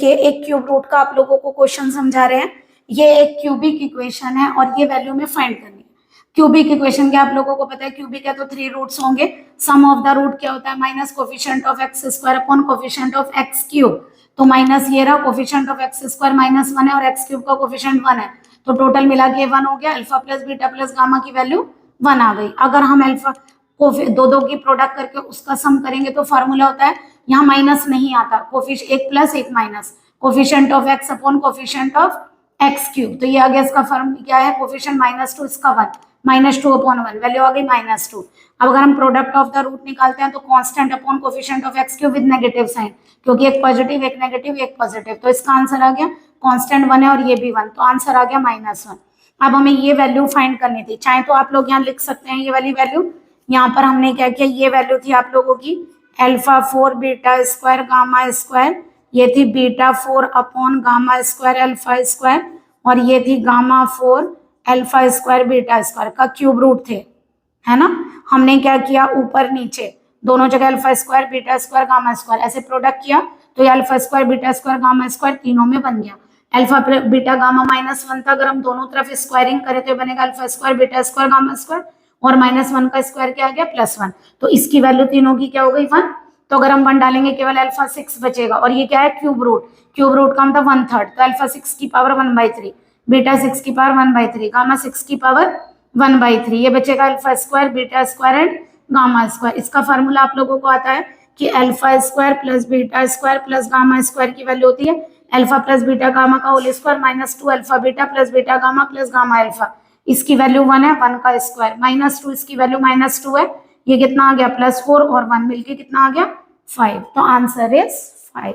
देखिए एक cube root का आप लोगों को क्वेश्चन समझा रहे हैं। ये एक क्यूबिक इक्वेशन है और ये वैल्यू में फाइंड करनी है। क्यूबिक इक्वेशन क्या आप लोगों को पता है, क्यूबिक है तो 3 रूट्स होंगे। सम ऑफ द रूट क्या होता है, minus coefficient of x square upon coefficient of x cube. तो माइनस ये रहा, कोफिशिएंट ऑफ एक्स स्क्वायर -1 है और एक्स क्यूब का कोफिशिएंट 1 है, तो टोटल मिला के 1 हो गया। Alpha plus beta plus gamma की वैल्यू 1 आ गई। अगर हम अल्फा को दो की प्रोडक्ट करके उसका सम करेंगे तो फॉर्मूला होता है, यहाँ माइनस नहीं आता, एक प्लस एक minus, coefficient of x upon coefficient of x cube. तो ये आ गया, इसका फॉर्म क्या है, कोफिशिएंट -2, इसका 1, -2 अपॉन 1, वैल्यू आ गई -2। अब अगर हम प्रोडक्ट ऑफ द रूट निकालते हैं तो constant upon coefficient of x cube with negative sign, क्योंकि एक पॉजिटिव एक नेगेटिव एक पॉजिटिव, तो इसका आंसर आ गया कांस्टेंट 1 है और ये भी 1, तो आंसर आ गया -1। अब हमें ये वैल्यू फाइंड करनी थी, चाहे तो आप लोग यहाँ लिख सकते हैं ये वाली वैल्यू। यहाँ पर हमने क्या किया, ये वैल्यू थी आप लोगों की alpha 4 beta square gamma square, ये थी beta 4 upon gamma square alpha square, और ये थी gamma 4 alpha square beta square का क्यूब रूट थे, है ना। हमने क्या किया, ऊपर नीचे दोनों जगह alpha square beta square gamma square ऐसे प्रोडक्ट किया, तो ये alpha square beta square gamma square तीनों में बन गया। अल्फा बीटा गामा -1 था, अगर हम दोनों तरफ स्क्वायरिंग करें तो बनेगा alpha square beta square gamma square, और -1 का स्क्वायर क्या आ गया +1, तो इसकी वैल्यू तीनों की क्या हो गई 1। तो अगर हम 1 डालेंगे केवल अल्फा 6 बचेगा, और ये क्या है क्यूब रूट का मतलब 1/3, तो अल्फा 6 की पावर 1/3, बीटा 6 की पावर 1/3, गामा 6 की पावर 1/3, ये बचेगा alpha square beta square and gamma square. इसका फार्मूला आप लोगों को आता है कि alpha square plus beta square plus gamma square की वैल्यू होती है अल्फा प्लस बीटा गामा का whole square -2 alpha beta plus beta gamma plus gamma alpha, इसकी वैल्यू 1 है, 1 का स्क्वायर -2, इसकी वैल्यू -2 है, ये कितना आ गया +4 और 1 मिलके कितना आ गया 5, तो आंसर इज 5।